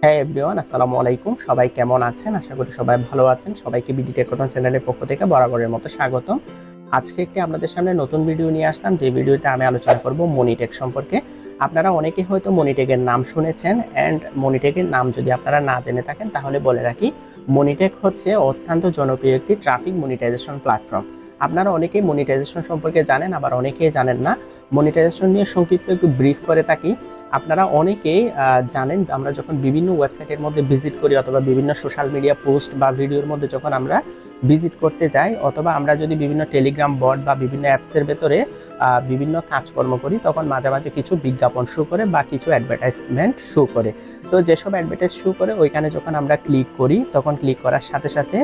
হ্যাঁ এভরিওয়ান, আসসালামু আলাইকুম। সবাই কেমন আছেন? আশা করি সবাই ভালো আছেন। সবাইকে বিডি টেক কটন চ্যানেলের পক্ষ থেকে বরাবরের মতো স্বাগতম। আজকে একটি আপনাদের সামনে নতুন ভিডিও নিয়ে আসলাম, যে ভিডিওতে আমি আলোচনা করব মনিটেক সম্পর্কে। আপনারা অনেকেই হয়তো মনিটেকের নাম শুনেছেন, অ্যান্ড মনিটেকের নাম যদি আপনারা না জেনে থাকেন তাহলে বলে রাখি, মনিটেক হচ্ছে অত্যন্ত জনপ্রিয় একটি ট্রাফিক মনিটাইজেশন প্ল্যাটফর্ম। আপনারা অনেকেই মনিটাইজেশন সম্পর্কে জানেন, আবার অনেকেই জানেন না। মনিটাইজেশন নিয়ে সংক্ষিপ্ত একটু ব্রিফ করে থাকি। আপনারা অনেকেই জানেন, আমরা যখন বিভিন্ন ওয়েবসাইটের মধ্যে ভিজিট করি অথবা বিভিন্ন সোশ্যাল মিডিয়া পোস্ট বা ভিডিওর মধ্যে যখন আমরা ভিজিট করতে যাই, অথবা আমরা যদি বিভিন্ন টেলিগ্রাম বট বা বিভিন্ন অ্যাপসের ভেতরে বিভিন্ন কাজকর্ম করি, তখন মাঝে মাঝে কিছু বিজ্ঞাপন শো করে বা কিছু অ্যাডভার্টাইজমেন্ট শো করে। তো যেসব অ্যাডভার্টাইজ শো করে ওইখানে যখন আমরা ক্লিক করি, তখন ক্লিক করার সাথে সাথে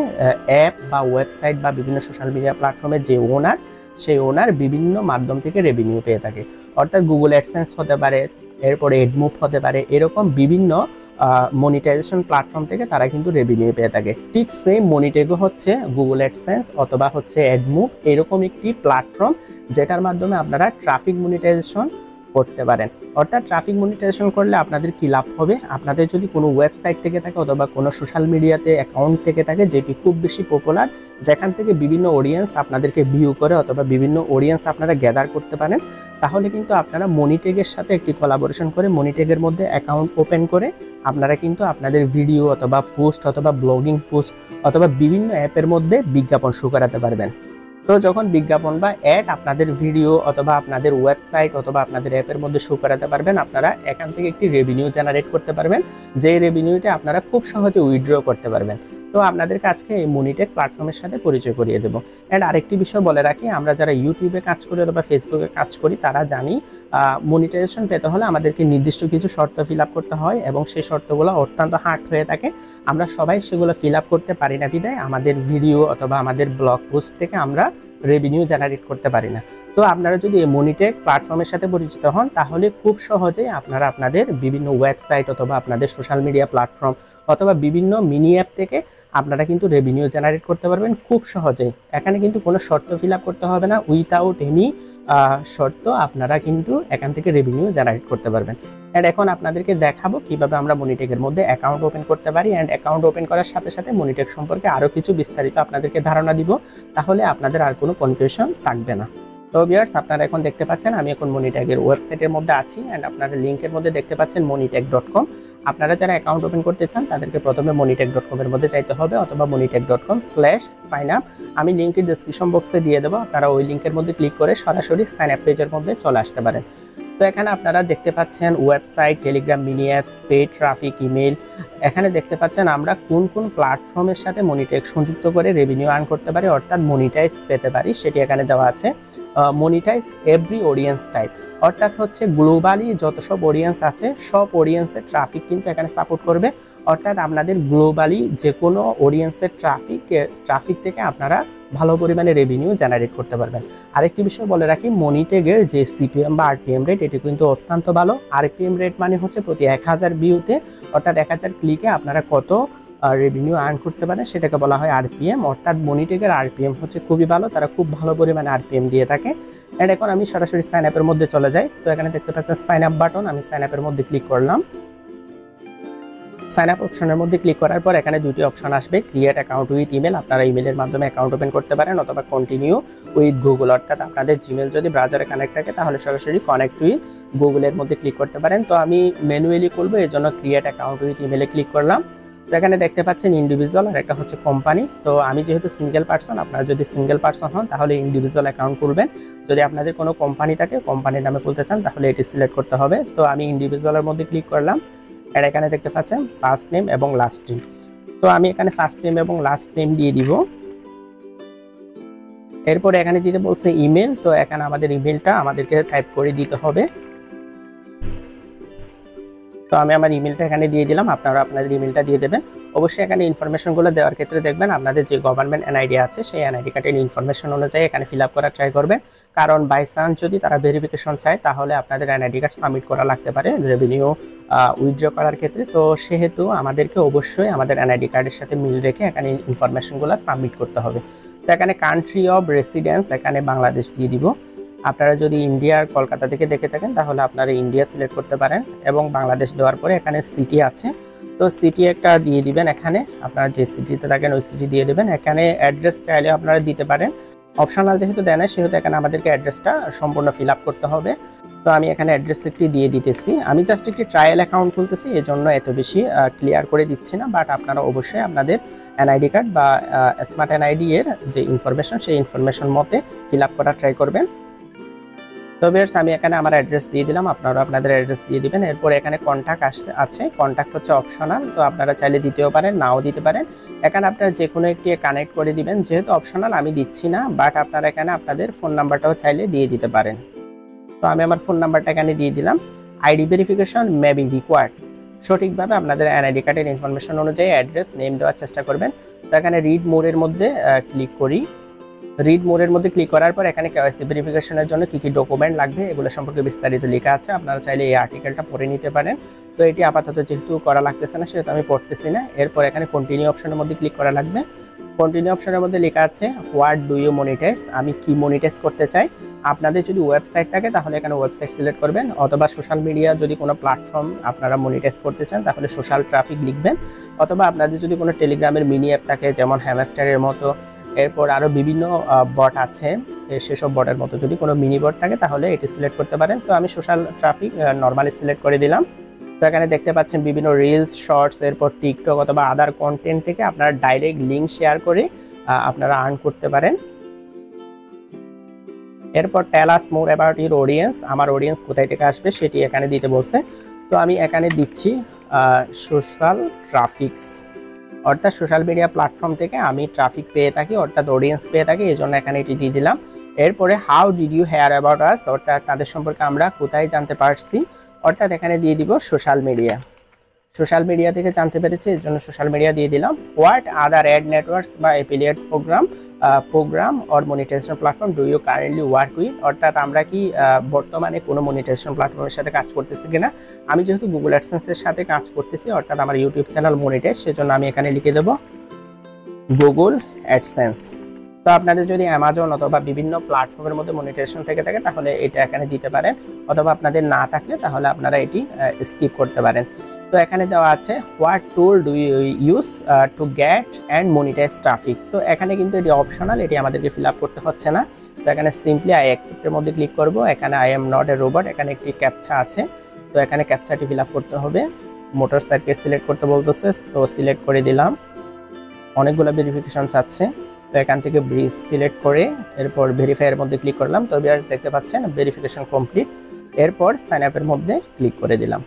অ্যাপ বা ওয়েবসাইট বা বিভিন্ন সোশ্যাল মিডিয়া প্ল্যাটফর্মের যে ওনার, সেই ওনার বিভিন্ন মাধ্যম থেকে রেভিনিউ পেয়ে থাকে। অর্থাৎ গুগল অ্যাডসেন্স হতে পারে, এরপরে এডমুভ হতে পারে, এরকম বিভিন্ন মনিটাইজেশন প্ল্যাটফর্ম থেকে তারা কিন্তু রেভিনিউ পেয়ে থাকে। ঠিক সেম মনিটেকও হচ্ছে গুগল অ্যাডসেন্স অথবা হচ্ছে এডমুভ, এরকম একটি প্ল্যাটফর্ম যেটার মাধ্যমে আপনারা ট্রাফিক মনিটাইজেশন করতে পারেন। অর্থাৎ ট্রাফিক মনিটাইজেশন করলে আপনাদের কি লাভ হবে? আপনাদের যদি কোনো ওয়েবসাইট থেকে থাকে অথবা কোনো সোশ্যাল মিডিয়াতে অ্যাকাউন্ট থেকে থাকে যেটি খুব বেশি পপুলার, যেখান থেকে বিভিন্ন অডিয়েন্স আপনাদেরকে ভিউ করে অথবা বিভিন্ন অডিয়েন্স আপনারা গ্যাদার করতে পারেন, তাহলে কিন্তু আপনারা মনিটেকের সাথে একটি কোলাবোরেশন করে মনিটেকের মধ্যে অ্যাকাউন্ট ওপেন করে আপনারা কিন্তু আপনাদের ভিডিও অথবা পোস্ট অথবা ব্লগিং পোস্ট অথবা বিভিন্ন অ্যাপের মধ্যে বিজ্ঞাপন শো করাতে পারবেন। তো যখন বিজ্ঞাপন বা অ্যাড আপনাদের ভিডিও অথবা আপনাদের ওয়েবসাইট অথবা আপনাদের অ্যাপের মধ্যে শো করাতে পারবেন, আপনারা এখান থেকে একটি রেভিনিউ জেনারেট করতে পারবেন, যে রেভিনিউটা আপনারা খুব সহজে উইথড্র করতে পারবেন। তো আপনাদেরকে আজকে এই মনিটেক প্ল্যাটফর্মের সাথে পরিচয় করিয়ে দেবো। অ্যান্ড আরেকটি বিষয় বলে রাখি, আমরা যারা ইউটিউবে কাজ করি অথবা ফেসবুকে কাজ করি তারা জানি মনিটাইজেশন পেতে হলে আমাদেরকে নির্দিষ্ট কিছু শর্ত ফিল আপ করতে হয়, এবং সেই শর্তগুলো অত্যন্ত হার্ড হয়ে থাকে। আমরা সবাই সেগুলো ফিল আপ করতে পারি না বিধায় আমাদের ভিডিও অথবা আমাদের ব্লগ পোস্ট থেকে আমরা রেভিনিউ জেনারেট করতে পারি না। তো আপনারা যদি এই মনিটেক প্ল্যাটফর্মের সাথে পরিচিত হন, তাহলে খুব সহজেই আপনারা আপনাদের বিভিন্ন ওয়েবসাইট অথবা আপনাদের সোশ্যাল মিডিয়া প্ল্যাটফর্ম অথবা বিভিন্ন মিনি অ্যাপ থেকে আপনারা কিন্তু রেভিনিউ জেনারেট করতে পারবেন খুব সহজেই। এখানে কিন্তু কোনো শর্ত ফিল আপ করতে হবে না, উইথাউট এনি শর্ত আপনারা কিন্তু এখান থেকে রেভিনিউ জেনারেট করতে পারবেন। অ্যান্ড এখন আপনাদেরকে দেখাবো কিভাবে আমরা মনিটেকের মধ্যে অ্যাকাউন্ট ওপেন করতে পারি। অ্যান্ড অ্যাকাউন্ট ওপেন করার সাথে সাথে মনিটেক সম্পর্কে আরও কিছু বিস্তারিত আপনাদেরকে ধারণা দিব, তাহলে আপনাদের আর কোনো কনফিউশন থাকবে না। তো ভিউয়ার্স, আপনারা এখন দেখতে পাচ্ছেন আমি এখন মনিটেকের ওয়েবসাইটের মধ্যে আছি, অ্যান্ড আপনারা লিঙ্কের মধ্যে দেখতে পাচ্ছেন monitech.com। আপনারা যারা অ্যাকাউন্ট ওপেন করতে চান তাদেরকে প্রথমে monitech.com এর মধ্যে যাইতে হবে অথবা monitech.com/signup। আমি লিঙ্কের ডেসক্রিপশন বক্সে দিয়ে দেবো, আপনারা ওই লিঙ্কের মধ্যে ক্লিক করে সরাসরি সাইন আপ পেজের মধ্যে চলে আসতে পারেন। তো এখানে আপনারা দেখতে পাচ্ছেন website, Telegram, mini apps, paid traffic, email. এখানে দেখতে পাচ্ছেন আমরা কোন কোন প্ল্যাটফর্মের সাথে মনিটেক সংযুক্ত করে রেভিনিউ আর্ন করতে পারি, অর্থাৎ মনিটাইজ পেতে পারি, সেটি এখানে দেওয়া আছে। মনিটাইজ এভরি অডিয়েন্স টাইপ, অর্থাৎ হচ্ছে গ্লোবালি যত সব অডিয়েন্স আছে সব অডিয়েন্সের ট্রাফিক কিন্তু এখানে সাপোর্ট করবে। অর্থাৎ আপনাদের গ্লোবালি যে কোনো অডিয়েন্সের ট্রাফিক থেকে আপনারা ভালো পরিমাণে রেভিনিউ জেনারেট করতে পারবেন। আরেকটি বিষয় বলে রাখি, মনিটেকের যে সিপিএম বা আরপিএম রেট, এটি কিন্তু অত্যন্ত ভালো। আরপিএম রেট মানে হচ্ছে প্রতি 1000 ভিউতে অর্থাৎ 1000 ক্লিকে আপনারা কত রেভিনিউ আর্ন করতে পারেন সেটাকে বলা হয় আরপিএম। অর্থাৎ মনিটেকের আরপিএম হচ্ছে খুবই ভালো, তারা খুব ভালো পরিমাণে আরপিএম দিয়ে থাকে। অ্যান্ড এখন আমি সরাসরি সাইন আপের মধ্যে চলে যাই। তো এখানে দেখতে পাচ্ছেন সাইন আপ বাটন, আমি সাইন আপের মধ্যে ক্লিক করলাম। সাইন আপ অপশনের মধ্যে ক্লিক করার পর এখানে দুটি অপশন আসবে, ক্রিয়েট অ্যাকাউন্ট উইথ ইমেল, আপনারা ইমেলের মাধ্যমে অ্যাকাউন্ট ওপেন করতে পারেন, অথবা কন্টিনিউ উইথ গুগল, অর্থাৎ আপনাদের জিমেল যদি ব্রাউজারে কানেক্ট থাকে তাহলে সরাসরি কানেক্ট উইথ গুগলের মধ্যে ক্লিক করতে পারেন। তো আমি ম্যানুয়ালি করবো, এই জন্য ক্রিয়েট অ্যাকাউন্ট উইথ ইমেলে ক্লিক করলাম। তো এখানে দেখতে পাচ্ছেন ইন্ডিভিজুয়াল আর একটা হচ্ছে কোম্পানি। তো আমি যেহেতু সিঙ্গেল পার্সন, আপনারা যদি সিঙ্গেল পার্সন হন তাহলে ইন্ডিভিজুয়াল অ্যাকাউন্ট খুলবেন। যদি আপনাদের কোনো কোম্পানি থাকে, কোম্পানির নামে খুলতে চান, তাহলে এটি সিলেক্ট করতে হবে। তো আমি ইন্ডিভিজুয়ালের মধ্যে ক্লিক করলাম। আর এখানে দেখতে পাচ্ছেন ফার্স্ট নেম এবং লাস্ট নেম। তো আমি এখানে ফার্স্ট নেম এবং লাস্ট নেম দিয়ে দিব। এরপরে এখানে দিতে বলছে ইমেল, তো এখানে আমাদের ইমেলটা আমাদেরকে টাইপ করে দিতে হবে। তো আমি আমার ইমেলটা এখানে দিয়ে দিলাম, আপনারা আপনাদের ইমেলটা দিয়ে দেবেন। অবশ্যই এখানে ইনফরমেশনগুলো দেওয়ার ক্ষেত্রে দেখবেন আপনাদের যে গভর্নমেন্ট এনআইডি আছে সেই এনআইডি কার্ডের ইনফরমেশন অনুযায়ী এখানে ফিল আপ করার ট্রাই করবেন, কারণ বাই চান্স যদি তারা ভেরিফিকেশন চায় তাহলে আপনাদের এনআইডি কার্ড সাবমিট করা লাগতে পারে রেভিনিউ উইথড্র করার ক্ষেত্রে। তো সেহেতু আমাদেরকে অবশ্যই আমাদের এনআইডি কার্ডের সাথে মিল রেখে এখানে ইনফরমেশনগুলো সাবমিট করতে হবে। তো এখানে কান্ট্রি অফ রেসিডেন্স এখানে বাংলাদেশ দিয়ে দিব। আপনারা যদি ইন্ডিয়ার কলকাতা থেকে দেখে থাকেন তাহলে আপনারা ইন্ডিয়া সিলেক্ট করতে পারেন, এবং বাংলাদেশ দেওয়ার পরে এখানে সিটি আছে, তো সিটি একটা দিয়ে দিবেন, এখানে আপনারা যে সিটিতে থাকেন ওই সিটি দিয়ে দেবেন। এখানে অ্যাড্রেস চাইলে আপনারা দিতে পারেন, অপশনাল যেহেতু দেয় না সেহেতু এখানে আমাদেরকে অ্যাড্রেসটা সম্পূর্ণ ফিল আপ করতে হবে। তো আমি এখানে অ্যাড্রেস একটি দিয়ে দিতেছি। আমি জাস্ট একটি ট্রায়াল অ্যাকাউন্ট খুলতেছি, এই জন্য এত বেশি ক্লিয়ার করে দিচ্ছি না, বাট আপনারা অবশ্যই আপনাদের এনআইডি কার্ড বা স্মার্ট এনআইডি এর যে ইনফরমেশন সেই ইনফরমেশন মতে ফিল আপ করার ট্রাই করবেন। তো ভিউয়ার্স আমি এখানে আমার অ্যাড্রেস দিয়ে দিলাম, আপনারা আপনাদের অ্যাড্রেস দিয়ে দিবেন। এরপর এখানে কন্ট্যাক্ট আছে, কন্ট্যাক্ট হচ্ছে অপশনাল, তো আপনারা চাইলে দিতেও পারেন নাও দিতে পারেন। এখানে আপনারা যে কোনো একটি কানেক্ট করে দিবেন, যেহেতু অপশনাল আমি দিচ্ছি না, বাট আপনারা এখানে আপনাদের ফোন নাম্বারটাও চাইলে দিয়ে দিতে পারেন। তো আমি আমার ফোন নাম্বারটা এখানে দিয়ে দিলাম। ID verification may be required, সঠিকভাবে আপনাদের এনআইডি কার্ডের ইনফরমেশন অনুযায়ী অ্যাড্রেস নেম দেওয়ার চেষ্টা করবেন। তো এখানে রিড মোরের মধ্যে ক্লিক করি। রিড মোডের মধ্যে ক্লিক করার পর এখানে কেওয়াইসি ভেরিফিকেশনের জন্য কী কী ডকুমেন্ট লাগবে এগুলো সম্পর্কে বিস্তারিত লেখা আছে, আপনারা চাইলে এই আর্টিকেলটা পড়ে নিতে পারেন। তো এটি আপাতত যেহেতু করা লাগতেছে না সেহেতু আমি পড়তেছি না। এরপর এখানে কন্টিনিউ অপশনের মধ্যে ক্লিক করা লাগবে। কন্টিনিউ অপশনের মধ্যে লেখা আছে হোয়াট ডু ইউ মনিটাইজ, আমি কি মনিটাইজ করতে চাই। আপনাদের যদি ওয়েবসাইট থাকে তাহলে এখানে ওয়েবসাইট সিলেক্ট করবেন, অথবা সোশ্যাল মিডিয়া যদি কোনো প্ল্যাটফর্ম আপনারা মনিটাইজ করতে চান তাহলে সোশ্যাল ট্রাফিক লিখবেন, অথবা আপনাদের যদি কোনো টেলিগ্রামের মিনি অ্যাপ থাকে যেমন হ্যামস্টারের মতো, এরপর আরও বিভিন্ন বট আছে, সেসব বটের মতো যদি কোনো মিনি বট থাকে তাহলে এটি সিলেক্ট করতে পারেন। তো আমি সোশ্যাল ট্রাফিক নর্মালি সিলেক্ট করে দিলাম। তো এখানে দেখতে পাচ্ছেন বিভিন্ন রিলস, শর্টস, এরপর টিকটক অথবা আদার কন্টেন্ট থেকে আপনারা ডাইরেক্ট লিঙ্ক শেয়ার করে আপনারা আর্ন করতে পারেন। এরপর টেল আস মোর অ্যাবাউট ইউর অডিয়েন্স, আমার অডিয়েন্স কোথায় থেকে আসবে সেটি এখানে দিতে বলছে। তো আমি এখানে দিচ্ছি সোশ্যাল ট্রাফিক্স, অর্থাৎ সোশ্যাল মিডিয়া প্ল্যাটফর্ম থেকে আমি ট্রাফিক পেয়ে থাকি, অর্থাৎ অডিয়েন্স পেয়ে থাকি, এই জন্য এখানে এটি দিয়ে দিলাম। এরপরে how did you hear about us, অর্থাৎ তাদের সম্পর্কে আমরা কোথায় জানতে পারছি, অর্থাৎ এখানে দিয়ে দিব সোশ্যাল মিডিয়া, সোশ্যাল মিডিয়া থেকে জানতে পেরেছি এর জন্য সোশ্যাল মিডিয়া দিয়ে দিলাম। হোয়াট আদার অ্যাড নেটওয়ার্কস বা affiliate program or monetization platform do you currently work with, অর্থাৎ আমরা কি বর্তমানে কোনো মনিটাইজেশন প্ল্যাটফর্মের সাথে কাজ করতেছি কিনা। আমি যেহেতু গুগল অ্যাডসেন্সের সাথে কাজ করতেছি, অর্থাৎ আমার ইউটিউব চ্যানেল মনিটাইজ, সেজন্য আমি এখানে লিখে দেব গুগল অ্যাডসেন্স। তো আপনাদের যদি অ্যামাজন অথবা বিভিন্ন প্ল্যাটফর্মের মধ্যে মনিটাইজেশন থেকে থাকে তাহলে এটা এখানে দিতে পারেন, অথবা আপনাদের না থাকলে তাহলে আপনারা এটি স্কিপ করতে পারেন। তো এখানে দেওয়া আছে what tool do you use to get and monetize traffic. তো এখানে কিন্তু এটি অপশনাল, এটি আমাদেরকে ফিল আপ করতে হচ্ছে না। তো এখানে সিম্পলি আই অ্যাকসেপ্টের মধ্যে ক্লিক করব। এখানে I am not a robot, এখানে একটি ক্যাপচা আছে, তো এখানে ক্যাপচাটি ফিল আপ করতে হবে। মোটর সাইকেল সিলেক্ট করতে বলতেছে, তো সিলেক্ট করে দিলাম। অনেকগুলো ভেরিফিকেশন চাচ্ছে, তো এখান থেকে ব্রিজ সিলেক্ট করে এরপর ভেরিফাইয়ের মধ্যে ক্লিক করলাম। তো এবার দেখতে পাচ্ছেন ভেরিফিকেশন কমপ্লিট। এরপর সাইন আপের মধ্যে ক্লিক করে দিলাম।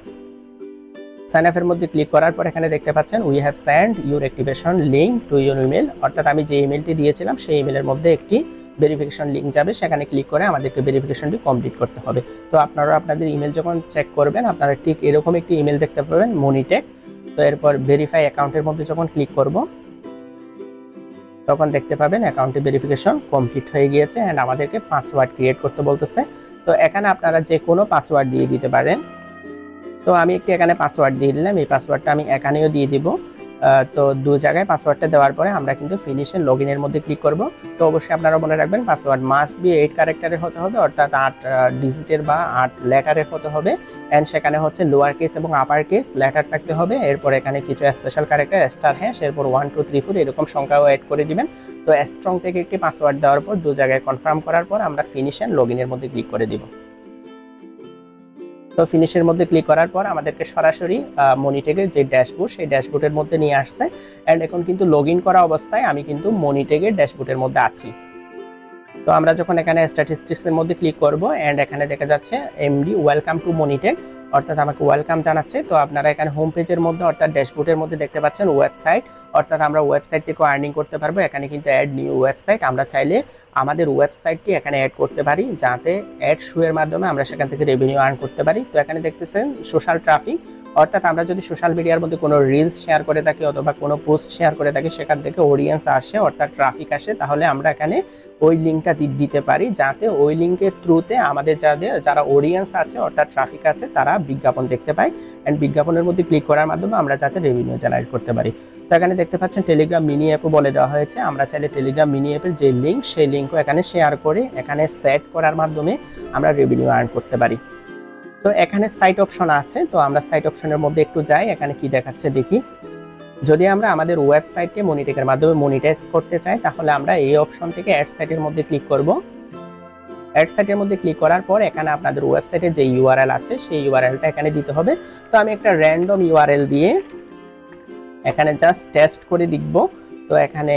সাইন আপের মধ্যে ক্লিক করার পর এখানে দেখতে পাচ্ছেন we have send your activation link to your email, অর্থাৎ আমি যে ইমেলটি দিয়েছিলাম সেই ইমেলের মধ্যে একটি ভেরিফিকেশন লিঙ্ক যাবে, সেখানে ক্লিক করে আমাদেরকে ভেরিফিকেশনটি কমপ্লিট করতে হবে। তো আপনারা আপনাদের ইমেল যখন চেক করবেন আপনারা ঠিক এরকম একটি ইমেল দেখতে পাবেন মনিটেক। তো এরপর ভেরিফাই অ্যাকাউন্টের মধ্যে যখন ক্লিক করব তখন দেখতে পাবেন অ্যাকাউন্টে ভেরিফিকেশন কমপ্লিট হয়ে গিয়েছে অ্যান্ড আমাদেরকে পাসওয়ার্ড ক্রিয়েট করতে বলতেছে। তো এখানে আপনারা যে কোনো পাসওয়ার্ড দিয়ে দিতে পারেন। তো আমি একটি এখানে পাসওয়ার্ড দিয়ে দিলাম, এই পাসওয়ার্ডটা আমি এখানেও দিয়ে দিব। তো দু জায়গায় পাসওয়ার্ডটা দেওয়ার পরে আমরা কিন্তু ফিনিশে লগইনের মধ্যে ক্লিক করব। তো অবশ্যই আপনারা মনে রাখবেন পাসওয়ার্ড মাস্ট বি 8 ক্যারেক্টারের হতে হবে, অর্থাৎ 8 ডিজিটের বা 8 লেটারের হতে হবে। অ্যান্ড সেখানে হচ্ছে লোয়ার কেস এবং আপার কেস লেটার থাকতে হবে। এরপর এখানে কিছু স্পেশাল ক্যারেক্টার স্টার হ্যাশ, এরপর 1 2 3 4 এরকম সংখ্যাও অ্যাড করে দিবেন। তো স্ট্রং থেকে একটি পাসওয়ার্ড দেওয়ার পর দু জায়গায় কনফার্ম করার পর আমরা ফিনিশ অ্যান্ড লগইনের মধ্যে ক্লিক করে দিব। তো ফিনিশের মধ্যে ক্লিক করার পর আমাদেরকে সরাসরি মনিটেকের যে ড্যাশবোর্ড সেই ড্যাশবোর্ডের মধ্যে নিয়ে আসছে। অ্যান্ড এখন কিন্তু লগ ইন করা অবস্থায় আমি কিন্তু মনিটেকের ড্যাশবোর্ডের মধ্যে আছি। তো আমরা যখন এখানে স্ট্যাটিস্টিক্সের মধ্যে ক্লিক করব অ্যান্ড এখানে দেখা যাচ্ছে এমডি ওয়েলকাম টু মনিটেক, অর্থাৎ আমাকে ওয়েলকাম জানাচ্ছে। তো আপনারা এখানে হোম পেজের মধ্যে অর্থাৎ ড্যাশবোর্ডের মধ্যে দেখতে পাচ্ছেন ওয়েবসাইট, অর্থাৎ আমরা ওয়েবসাইট থেকেও আর্নিং করতে পারবো। এখানে কিন্তু অ্যাড নিউ ওয়েবসাইট, আমরা চাইলে আমাদের ওয়েবসাইটটি এখানে অ্যাড করতে পারি যাতে অ্যাড শোয়ের মাধ্যমে আমরা সেখান থেকে রেভিনিউ আর্ন করতে পারি। তো এখানে দেখতেছেন সোশ্যাল ট্রাফিক, অর্থাৎ আমরা যদি সোশ্যাল মিডিয়ার মধ্যে কোনো রিলস শেয়ার করে থাকি অথবা কোনো পোস্ট শেয়ার করে থাকি সেখান থেকে অডিয়েন্স আসে অর্থাৎ ট্রাফিক আসে, তাহলে আমরা এখানে ওই লিঙ্কটা দিতে পারি যাতে ওই লিঙ্কের থ্রুতে আমাদের যারা অডিয়েন্স আছে অর্থাৎ ট্রাফিক আছে তারা বিজ্ঞাপন দেখতে পায়। অ্যান্ড বিজ্ঞাপনের মধ্যে ক্লিক করার মাধ্যমে আমরা যাতে রেভিনিউ জেনারেট করতে পারি। তো এখানে দেখতে পাচ্ছেন টেলিগ্রাম মিনি অ্যাপও বলে দেওয়া হয়েছে, আমরা চাইলে টেলিগ্রাম মিনি অ্যাপের যে লিঙ্ক সেই লিঙ্কও এখানে শেয়ার করে এখানে সেট করার মাধ্যমে আমরা রেভিনিউ আর্ন করতে পারি। তো এখানে সাইট অপশন আছে, তো আমরা সাইট অপশনের মধ্যে একটু যাই, এখানে কি দেখাচ্ছে দেখি। যদি আমরা আমাদের ওয়েবসাইটকে মনিটেকের মাধ্যমে মনিটাইজ করতে চাই তাহলে আমরা এই অপশন থেকে অ্যাড সাইটের মধ্যে ক্লিক করব। অ্যাড সাইটের মধ্যে ক্লিক করার পর এখানে আপনাদের ওয়েবসাইটের যে ইউআরএল আছে সেই ইউআরএলটা এখানে দিতে হবে। তো আমি একটা র্যান্ডম ইউআরএল দিয়ে এখানে জাস্ট টেস্ট করে দেখব। তো এখানে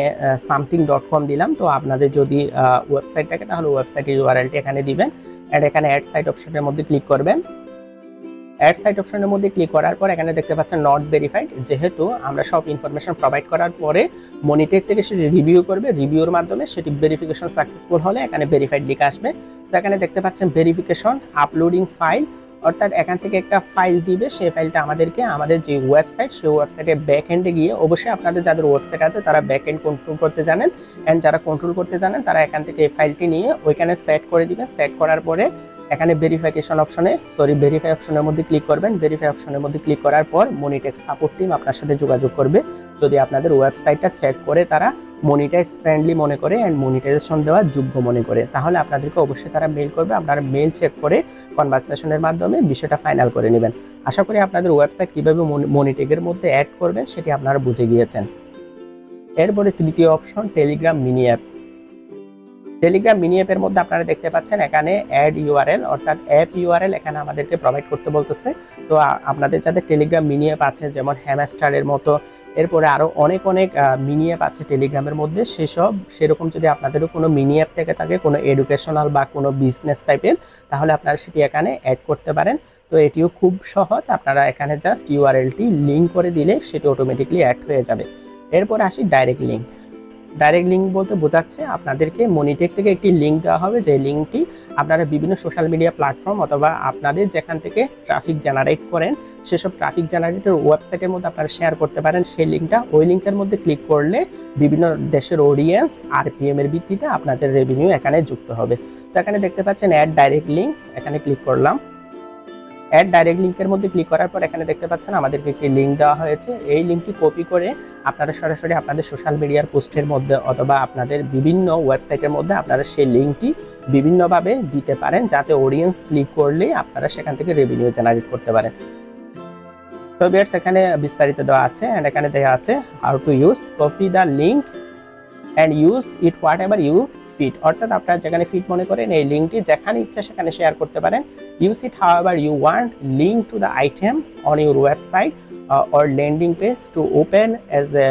something.com দিলাম। তো আপনাদের যদি ওয়েবসাইট থাকে তাহলে ওয়েবসাইটের ইউআরএলটি এখানে দিবেন, এন্ড এখানে অ্যাড সাইট অপশনের মধ্যে ক্লিক করবেন। অ্যাড সাইট অপশনের মধ্যে ক্লিক করার পর এখানে দেখতে পাচ্ছেন নট ভেরিফাইড। যেহেতু আমরা সব ইনফরমেশন প্রোভাইড করার পরে মনিটেক থেকে সেটি রিভিউ করবে, রিভিউর মাধ্যমে সেটি ভেরিফিকেশন সাকসেসফুল হলে এখানে ভেরিফাইড লিখে আসবে। তো এখানে দেখতে পাচ্ছেন ভেরিফিকেশন আপলোডিং ফাইল, অর্থাৎ এখান থেকে একটা ফাইল দিবে, সেই ফাইলটা আমাদেরকে আমাদের যে ওয়েবসাইট সেই ওয়েবসাইটের ব্যাক এন্ডে গিয়ে, অবশ্যই আপনাদের যাদের ওয়েবসাইট আছে তারা ব্যাক এন্ড কন্ট্রোল করতে জানেন, অ্যান্ড যারা কন্ট্রোল করতে জানেন তারা এখান থেকে এই ফাইলটি নিয়ে ওইখানে সেট করে দিবেন। সেট করার পরে এখানে ভেরিফাই অপশনের মধ্যে ক্লিক করবেন। ভেরিফাই অপশনের মধ্যে ক্লিক করার পর মনিটেক সাপোর্ট টিম আপনার সাথে যোগাযোগ করবে। যদি আপনাদের ওয়েবসাইটটা চেক করে তারা মনিটাইজ ফ্রেন্ডলি মনে করে অ্যান্ড মনিটাইজেশন দেওয়ার যোগ্য মনে করে তাহলে আপনাদেরকে অবশ্যই তারা মেইল করবে। আপনারা মেইল চেক করে কনভারসেশনের মাধ্যমে বিষয়টা ফাইনাল করে নেবেন। আশা করি আপনাদের ওয়েবসাইট কীভাবে মনিটেকের মধ্যে অ্যাড করবেন সেটি আপনারা বুঝে গিয়েছেন। এরপরে তৃতীয় option Telegram mini app. Telegram mini অ্যাপের মধ্যে আপনারা দেখতে পাচ্ছেন এখানে অ্যাড ইউআরএল, অর্থাৎ অ্যাপ ইউআরএল এখানে আমাদেরকে প্রোভাইড করতে বলতেছে। তো আপনাদের যাদের টেলিগ্রাম মিনি অ্যাপ আছে যেমন হ্যামস্টারের মতো, এরপরে আরও অনেক মিনি অ্যাপ আছে টেলিগ্রামের মধ্যে, সেরকম যদি আপনাদেরও কোনো মিনি অ্যাপ থেকে থাকে কোনো এডুকেশনাল বা কোনো বিজনেস টাইপের, তাহলে আপনারা সেটি এখানে অ্যাড করতে পারেন। তো এটিও খুব সহজ, আপনারা এখানে জাস্ট ইউআরএলটি লিঙ্ক করে দিলে সেটি অটোমেটিকলি অ্যাড হয়ে যাবে। এরপর আসি ডাইরেক্ট লিঙ্ক। ডাইরেক্ট লিঙ্ক বলতে বোঝাচ্ছে আপনাদেরকে মনিটেক থেকে একটি লিঙ্ক দেওয়া হবে, যে লিঙ্কটি আপনারা বিভিন্ন সোশ্যাল মিডিয়া প্ল্যাটফর্ম অথবা আপনাদের যেখান থেকে ট্রাফিক জেনারেট করেন সেসব ট্রাফিক জেনারেটের ওয়েবসাইটের মধ্যে আপনারা শেয়ার করতে পারেন সেই লিঙ্কটা। ওই লিঙ্কের মধ্যে ক্লিক করলে বিভিন্ন দেশের অডিয়েন্স আরপিএম এর ভিত্তিতে আপনাদের রেভিনিউ এখানে যুক্ত হবে। তো এখানে দেখতে পাচ্ছেন অ্যাড ডাইরেক্ট লিঙ্ক, এখানে ক্লিক করলাম। অ্যাড ডাইরেক্ট লিঙ্কের মধ্যে ক্লিক করার পর এখানে দেখতে পাচ্ছেন আমাদেরকে একটি লিঙ্ক দেওয়া হয়েছে। এই লিঙ্কটি কপি করে আপনারা সরাসরি আপনাদের সোশ্যাল মিডিয়ার পোস্টের মধ্যে অথবা আপনাদের বিভিন্ন ওয়েবসাইটের মধ্যে আপনারা সেই লিঙ্কটি বিভিন্নভাবে দিতে পারেন, যাতে অডিয়েন্স ক্লিক করলেই আপনারা সেখান থেকে রেভিনিউ জেনারেট করতে পারেন। তো ভিউয়ার্স এখানে বিস্তারিত দেওয়া আছে, অ্যান্ড এখানে দেওয়া আছে how to use, copy the link and use it whatever you fit, অর্থাৎ আপনারা যেখানে ফিট মনে করেন এই লিঙ্কটি যেখানে ইচ্ছা সেখানে শেয়ার করতে পারেন। Use it however you want, link to the item on your website or landing page to open as a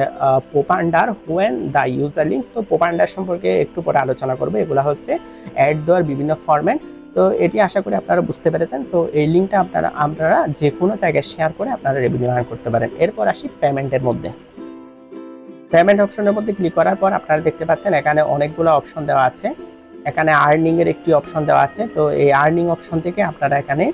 popandar when the user links। তো popandar সম্পর্কে একটু পরে আলোচনা করব। এগুলো হচ্ছে অ্যাড দেওয়ার বিভিন্ন ফরম্যাট। তো এটি আশা করি আপনারা বুঝতে পেরেছেন। তো এই লিঙ্কটা আপনারা যে কোনো জায়গায় শেয়ার করে আপনারা রেভিনিউ আর্ন করতে পারেন। এরপর আসি পেমেন্টের মধ্যে। পেমেন্ট অপশনের মধ্যে ক্লিক করার পর আপনারা দেখতে পাচ্ছেন এখানে অনেকগুলো অপশন দেওয়া আছে। এখানে আর্নিং এর একটি অপশন দেওয়া আছে। তো এই আর্নিং অপশন থেকে আপনারা এখানে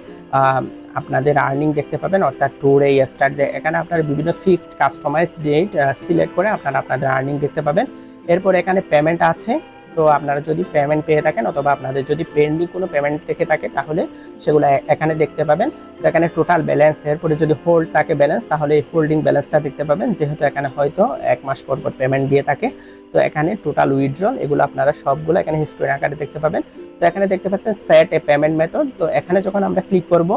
আপনাদের আর্নিং দেখতে পাবেন, অর্থাৎ টুডে, ইয়েস্টারডে, এখানে আপনারা বিভিন্ন ফিক্সড কাস্টমাইজ ডেট সিলেক্ট করে আপনারা আপনাদের আর্নিং দেখতে পাবেন। এরপর এখানে পেমেন্ট আছে। তো আপনারা যদি পেমেন্ট পেয়ে থাকেন অথবা আপনাদের যদি পেন্ডিং কোনো পেমেন্ট থেকে থাকে তাহলে সেগুলো এখানে দেখতে পাবেন। তো এখানে টোটাল ব্যালেন্স, এরপরে যদি হোল্ড থাকে ব্যালেন্স তাহলে এই হোল্ডিং ব্যালেন্সটা দেখতে পাবেন, যেহেতু এখানে হয়তো 1 মাস পর পেমেন্ট দিয়ে থাকে। তো এখানে টোটাল উইথড্রল, এগুলো আপনারা সবগুলো এখানে হিস্টোরি আকারে দেখতে পাবেন। তো এখানে দেখতে পাচ্ছেন সেট এ পেমেন্ট মেথড। তো এখানে যখন আমরা ক্লিক করব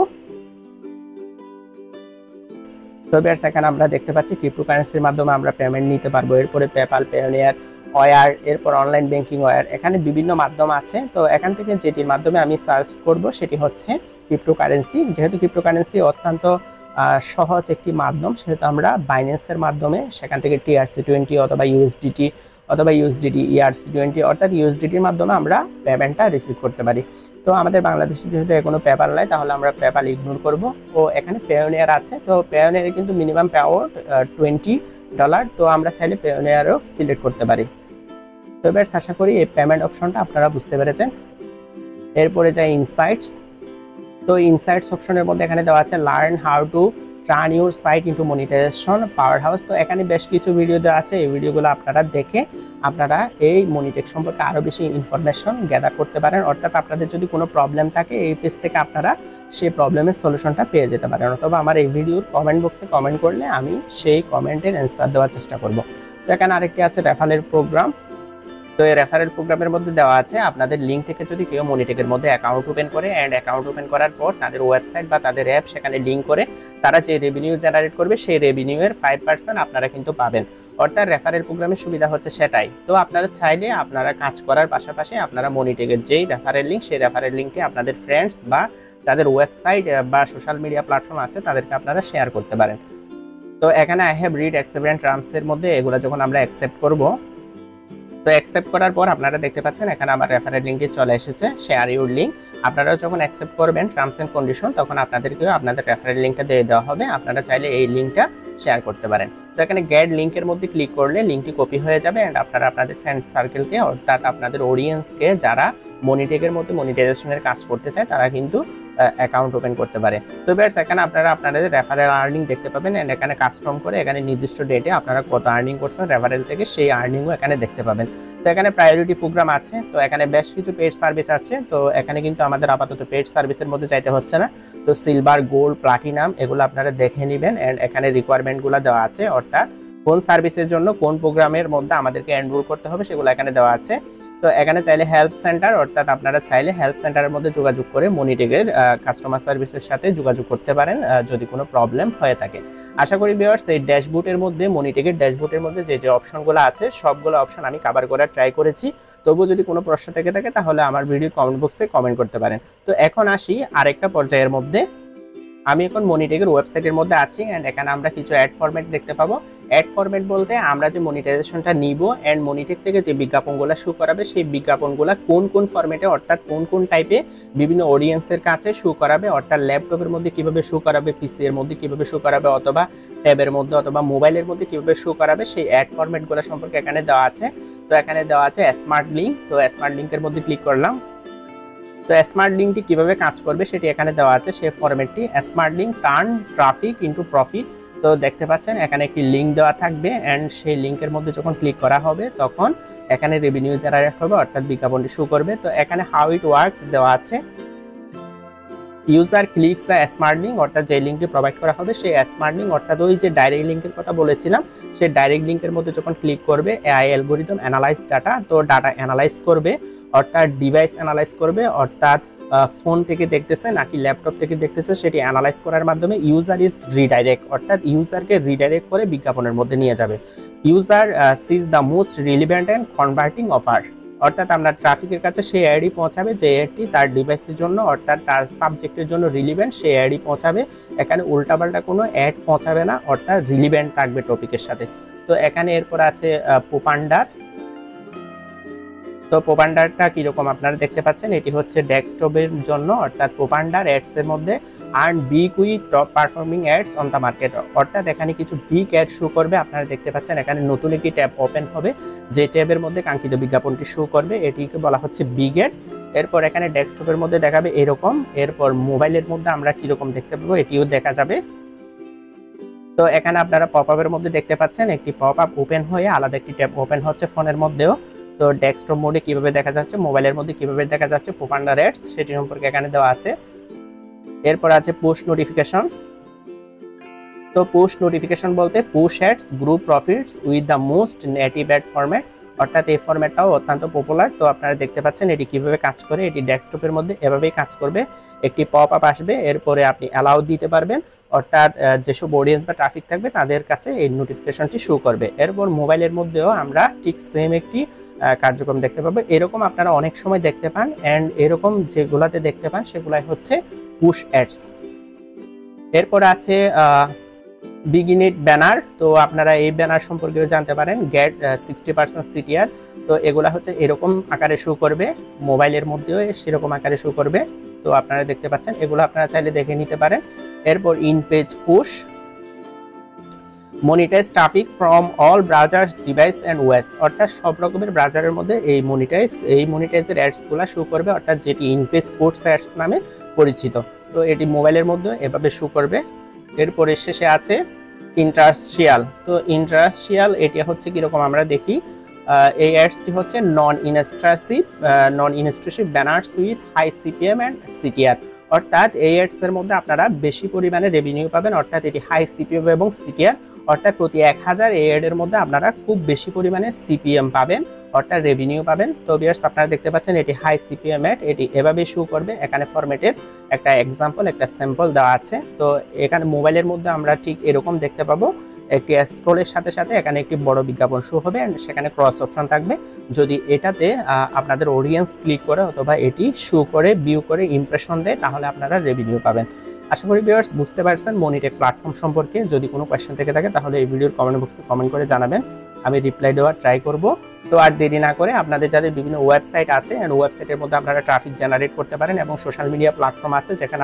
তো ভিউয়ার্স এখানে আমরা দেখতে পাচ্ছি ক্রিপ্টোকারেন্সির মাধ্যমে আমরা পেমেন্ট নিতে পারবো। এরপরে পেপাল, পেওনিয়ার, ওয়ার, এরপর অনলাইন ব্যাংকিং ওয়ার, এখানে বিভিন্ন মাধ্যম আছে। তো এখান থেকে যেটির মাধ্যমে আমি সার্চ করব সেটি হচ্ছে ক্রিপ্টোকারেন্সি। যেহেতু ক্রিপ্টোকারেন্সি অত্যন্ত সহজ একটি মাধ্যম, সেহেতু আমরা বাইন্যান্সের মাধ্যমে সেখান থেকে TRC20 অথবা ইউএসডিটি অথবা ইউএসডিটি ERC20 অর্থাৎ ইউএসডিটির মাধ্যমে আমরা পেমেন্টটা রিসিভ করতে পারি। তো আমাদের বাংলাদেশে যেহেতু কোনো পেপাল নাই তাহলে আমরা পেপাল ইগনোর করব। ও এখানে পেওনিয়ার আছে। তো পেওনিয়ারে কিন্তু মিনিমাম পেআউট $20। তো আমরা চাইলে পেওনিয়ারও সিলেক্ট করতে পারি। তো এবার আশা করি এই পেমেন্ট অপশনটা আপনারা বুঝতে পেরেছেন। এরপরে যাই ইনসাইটস। তো ইনসাইটস অপশনের মধ্যে এখানে দেওয়া আছে learn how to turn your site into monetization powerhouse. তো এখানে বেশ কিছু ভিডিও দেওয়া আছে, এই ভিডিওগুলো আপনারা দেখে আপনারা এই মনিটেক সম্পর্কে আরও বেশি ইনফরমেশন গ্যাদার করতে পারেন। অর্থাৎ আপনাদের যদি কোনো প্রবলেম থাকে এই পেজ থেকে আপনারা সেই প্রবলেমের সলিউশনটা পেয়ে যেতে পারেন, অথবা আমার এই ভিডিওর কমেন্ট বক্সে কমেন্ট করলে আমি সেই কমেন্টের অ্যান্সার দেওয়ার চেষ্টা করব। তো এখানে আরেকটি আছে রেফারেল প্রোগ্রাম। তো এই রেফারেল প্রোগ্রামের মধ্যে দেওয়া আছে আপনাদের লিঙ্ক থেকে যদি কেউ মনিটেকের মধ্যে অ্যাকাউন্ট ওপেন করে অ্যান্ড অ্যাকাউন্ট ওপেন করার পর তাদের ওয়েবসাইট বা তাদের অ্যাপ সেখানে লিঙ্ক করে তারা যে রেভিনিউ জেনারেট করবে সেই রেভিনিউয়ের 5% আপনারা কিন্তু পাবেন। অর্থাৎ রেফারেল প্রোগ্রামের সুবিধা হচ্ছে সেটাই। তো আপনারা চাইলে আপনারা কাজ করার পাশাপাশি আপনারা মনিটেকের যেই রেফারেল লিঙ্ক সেই রেফারেল লিঙ্কটি আপনাদের ফ্রেন্ডস বা যাদের ওয়েবসাইট বা সোশ্যাল মিডিয়া প্ল্যাটফর্ম আছে তাদেরকে আপনারা শেয়ার করতে পারেন। তো এখানে I have read accept and টার্মসের মধ্যে এগুলো যখন আমরা অ্যাকসেপ্ট করব, তো অ্যাকসেপ্ট করার পর আপনারা দেখতে পাচ্ছেন এখানে আমার রেফারেল লিঙ্কটি চলে এসেছে, শেয়ার ইউর লিঙ্ক। আপনারা যখন অ্যাকসেপ্ট করবেন টার্মস এন্ড কন্ডিশন, তখন আপনাদেরকেও আপনাদের রেফারেল লিঙ্কটা দিয়ে দেওয়া হবে। আপনারা চাইলে এই লিঙ্কটা শেয়ার করতে পারেন। তো এখানে গেট লিঙ্কের মধ্যে ক্লিক করলে লিঙ্কটি কপি হয়ে যাবে অ্যান্ড আপনারা আপনাদের ফ্রেন্ড সার্কেলকে অর্থাৎ আপনাদের অডিয়েন্সকে যারা মনিটেকের মধ্যে মনিটাইজেশনের কাজ করতে চায় তারা কিন্তু অ্যাকাউন্ট ওপেন করতে পারে। তো বেশ এখানে আপনারা আপনাদের রেফারেল আর্নিং দেখতে পাবেন অ্যান্ড এখানে কাস্টম করে এখানে নির্দিষ্ট ডেটে আপনারা কত আর্নিং করছেন রেফারেল থেকে সেই আর্নিংও এখানে দেখতে পাবেন। তো এখানে প্রায়োরিটি প্রোগ্রাম আছে, তো এখানে বেশ কিছু পেড সার্ভিস আছে। তো এখানে কিন্তু আমাদের আপাতত পেড সার্ভিসের মধ্যে যাইতে হচ্ছে না। তো সিলভার, গোল্ড, প্লাটিনাম এগুলো আপনারা দেখে নেবেন অ্যান্ড এখানে রিকোয়ারমেন্টগুলো দেওয়া আছে, অর্থাৎ কোন সার্ভিসের জন্য কোন প্রোগ্রামের মধ্যে আমাদেরকে এনরোল করতে হবে সেগুলো এখানে দেওয়া আছে। তো এখানে চাইলে হেল্প সেন্টার, অর্থাৎ আপনারা চাইলে হেল্প সেন্টারের মধ্যে যোগাযোগ করে মনিটেকের কাস্টমার সার্ভিসের সাথে যোগাযোগ করতে পারেন যদি কোনো প্রবলেম হয়ে থাকে। আশা করি ভিউয়ার্স এই ড্যাশবোর্ডের মধ্যে মনিটেকের ড্যাশবোর্ডের মধ্যে যে অপশনগুলো আছে সবগুলো অপশন আমি কভার করার ট্রাই করেছি। তবুও যদি কোনো প্রশ্ন থেকে থাকে তাহলে আমার ভিডিও কমেন্ট বক্সে কমেন্ট করতে পারেন। তো এখন আসি আরেকটা পর্যায়ের মধ্যে। আমি এখন মনিটেকের ওয়েবসাইটের মধ্যে আছি অ্যান্ড এখানে আমরা কিছু অ্যাড ফরম্যাট দেখতে পাবো। অ্যাড ফরম্যাট বলতে আমরা যে মনিটাইজেশনটা নিব অ্যান্ড মনিটেক থেকে যে বিজ্ঞাপনগুলো শো করাবে সেই বিজ্ঞাপনগুলো কোন কোন ফরম্যাটে অর্থাৎ কোন কোন টাইপে বিভিন্ন অডিয়েন্সের কাছে শো করাবে, অর্থাৎ ল্যাপটপের মধ্যে কিভাবে শো করাবে, পিসি এর মধ্যে কিভাবে শো করাবে, অথবা ট্যাবের মধ্যে অথবা মোবাইলের মধ্যে কিভাবে শো করাবে সেই অ্যাড ফরম্যাটগুলো সম্পর্কে এখানে দেওয়া আছে। তো এখানে দেওয়া আছে স্মার্ট লিঙ্ক। তো স্মার্ট লিঙ্কের মধ্যে ক্লিক করলাম। তো স্মার্ট লিঙ্কটি কিভাবে কাজ করবে সেটি এখানে দেওয়া আছে, সেই ফরম্যাটটি smart link turn traffic into profit. তো দেখতে পাচ্ছেন এখানে একটি লিঙ্ক দেওয়া থাকবে অ্যান্ড সেই লিঙ্কের মধ্যে যখন ক্লিক করা হবে তখন এখানে রেভিনিউ জেনারেট হবে, অর্থাৎ বিজ্ঞাপনটি শো করবে। তো এখানে হাউ ইট ওয়ার্কস দেওয়া আছে, user clicks the smart link, অর্থাৎ যে লিঙ্কটি প্রোভাইড করা হবে সেই স্মার্ট লিঙ্ক, অর্থাৎ ওই যে ডাইরেক্ট লিঙ্কের কথা বলেছিলাম সেই ডাইরেক্ট লিঙ্কের মধ্যে যখন ক্লিক করবে এআই অ্যালগরিদম অ্যানালাইজ ডাটা, তো ডাটা অ্যানালাইজ করবে, অর্থাৎ ডিভাইস অ্যানালাইজ করবে, অর্থাৎ ফোন থেকে দেখতেছে নাকি ল্যাপটপ থেকে দেখতেছে সেটি অ্যানালাইজ করার মাধ্যমে ইউজার ইজ রিডাইরেক্ট, অর্থাৎ ইউজারকে রিডাইরেক্ট করে বিজ্ঞাপনের মধ্যে নিয়ে যাবে। User sees the most relevant and converting offer, অর্থাৎ আমরা ট্রাফিকের কাছে সেই অ্যাডই পৌঁছাবে যে অ্যাডটি তার ডিভাইসের জন্য অর্থাৎ তার সাবজেক্টের জন্য রিলিভেন্ট সেই অ্যাডই পৌঁছাবে। এখানে উল্টাপাল্টা কোনো অ্যাড পৌঁছাবে না, অর্থাৎ রিলিভেন্ট থাকবে টপিকের সাথে। তো এখানে এরপর আছে পোপান্ডার। তো পোপান্ডারটা কীরকম আপনারা দেখতে পাচ্ছেন, এটি হচ্ছে ডেস্কটপের জন্য, অর্থাৎ পোপান্ডার অ্যাডসের মধ্যে earn big with top performing ads on the market, অর্থাৎ এখানে কিছু বিগ অ্যাড শো করবে। আপনারা দেখতে পাচ্ছেন এখানে নতুন একটি ট্যাব ওপেন হবে যে ট্যাবের মধ্যে কাঙ্ক্ষিত বিজ্ঞাপনটি শো করবে, এটিকে বলা হচ্ছে বিগ অ্যাড। এরপর এখানে ডেস্কটপের মধ্যে দেখাবে এরকম, এরপর মোবাইলের মধ্যে আমরা কীরকম দেখতে পাবো এটিও দেখা যাবে। তো এখানে আপনারা পপ আপের মধ্যে দেখতে পাচ্ছেন একটি পপ আপ ওপেন হয়ে আলাদা একটি ট্যাব ওপেন হচ্ছে ফোনের মধ্যেও। তো ডেস্কটপ মোডে কিভাবে দেখা যাচ্ছে, মোবাইলের মধ্যে কিভাবে দেখা যাচ্ছে পোপান্ডার অ্যাডস সেটি সম্পর্কে এখানে দেওয়া আছে। এরপর আছে পুশ নোটিফিকেশন। তো পুশ নোটিফিকেশন বলতে push ads group profits with the most native ad format, অর্থাৎ এই ফরম্যাটটাও অত্যন্ত পপুলার। তো আপনারা দেখতে পাচ্ছেন এটি কিভাবে কাজ করে, এটি ডেস্কটপের মধ্যে এভাবেই কাজ করবে। একটি পপ আপ আসবে, এরপরে আপনি অ্যালাউ দিতে পারবেন, অর্থাৎ যেসব অডিয়েন্স বা ট্রাফিক থাকবে তাদের কাছে এই নোটিফিকেশনটি শো করবে। এরপর মোবাইলের মধ্যেও আমরা ঠিক সেম একটি কার্যক্রম দেখতে পাবো। এরকম আপনারা অনেক সময় দেখতে পান অ্যান্ড এরকম যেগুলাতে দেখতে পান সেগুলাই হচ্ছে পুশ অ্যাডস। এরপর আছে বিগিনিট ব্যানার। তো আপনারা এই ব্যানার সম্পর্কেও জানতে পারেন, গেট 60% সিটিআর। তো এগুলা হচ্ছে এরকম আকারে শো করবে, মোবাইলের মধ্যেও সেরকম আকারে শো করবে। তো আপনারা দেখতে পাচ্ছেন, এগুলো আপনারা চাইলে দেখে নিতে পারেন। এরপর in page push, monetize traffic from all browsers device and OS, অর্থাৎ সব রকমের ব্রাউজারের মধ্যে এই মনিটাইজের অ্যাডসগুলো শো করবে, অর্থাৎ যেটি ইনপেজ স্পোর্টস অ্যাডস নামে পরিচিত। তো এটি মোবাইলের মধ্যে এভাবে শো করবে। এরপরে শেষে আছে ইন্টারস্ট্রিয়াল। তো ইন্টারস্ট্রিয়াল এটি হচ্ছে কীরকম আমরা দেখি, এই অ্যাডসটি হচ্ছে non intrusive banners with high CPM and CTR, অর্থাৎ এই অ্যাডসের মধ্যে আপনারা বেশি পরিমাণে রেভিনিউ পাবেন, অর্থাৎ এটি হাই সিপিএম এবং সিটিআর, অর্থাৎ প্রতি 1000 এই অ্যাডের মধ্যে আপনারা খুব বেশি পরিমাণে সিপিএম পাবেন, অর্থাৎ রেভিনিউ পাবেন। তো ভিউয়ার্স আপনারা দেখতে পাচ্ছেন এটি হাই সিপিএম অ্যাড, এটি এভাবে শো করবে। এখানে ফরম্যাটের একটা এক্সাম্পল, একটা স্যাম্পল দেওয়া আছে। তো এখানে মোবাইলের মধ্যে আমরা ঠিক এরকম দেখতে পাবো, একটি স্ক্রলের সাথে সাথে এখানে একটি বড় বিজ্ঞাপন শো হবে এন্ড সেখানে ক্রস অপশন থাকবে। যদি এটাতে আপনাদের অডিয়েন্স ক্লিক করে অথবা এটি শো করে ভিউ করে ইমপ্রেশন দেয় তাহলে আপনারা রেভিনিউ পাবেন। আশা করি ভিউয়ার্স বুঝতে পারছেন মনিটেক প্ল্যাটফর্ম সম্পর্কে। যদি কোনো কোয়েশ্চেন থেকে থাকে তাহলে এই ভিডিওর কমেন্ট বক্সে কমেন্ট করে জানাবেন, আমি রিপ্লাই দেওয়ার ট্রাই করব। তো আর দেরি না করে আপনাদের যাদের বিভিন্ন ওয়েবসাইট আছে এন্ড ওয়েবসাইটের মধ্যে আপনারা ট্রাফিক জেনারেট করতে পারেন এবং সোশ্যাল মিডিয়া প্ল্যাটফর্ম আছে যেখানে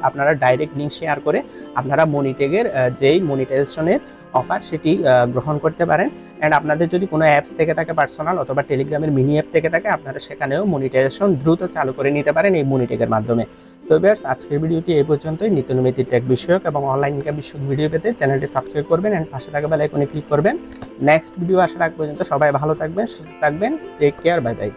আপনারা ডাইরেক্ট লিঙ্ক শেয়ার করে আপনারা মনিটেকের যেই মনিটাইজেশনের অফার সেটি গ্রহণ করতে পারেন। অ্যান্ড আপনাদের যদি কোনো অ্যাপস থেকে থাকে পার্সোনাল অথবা টেলিগ্রামের মিনি অ্যাপ থেকে থাকে আপনারা সেখানেও মনিটাইজেশন দ্রুত চালু করে নিতে পারেন এই মনিটেকের মাধ্যমে। তো ভিউয়ার্স আজকের ভিডিওটি এই পর্যন্তই। নিত্য নৈমিত্তিক টেক বিষয়ক এবং অনলাইন ইনকাম বিষয়ক ভিডিও পেতে চ্যানেলটি সাবস্ক্রাইব করবেন অ্যান্ড পাশে থাকা বেল আইকনে ক্লিক করবেন। নেক্সট ভিডিও আসার আগ পর্যন্ত সবাই ভালো থাকবেন, সুস্থ থাকবেন। Take care, bye by.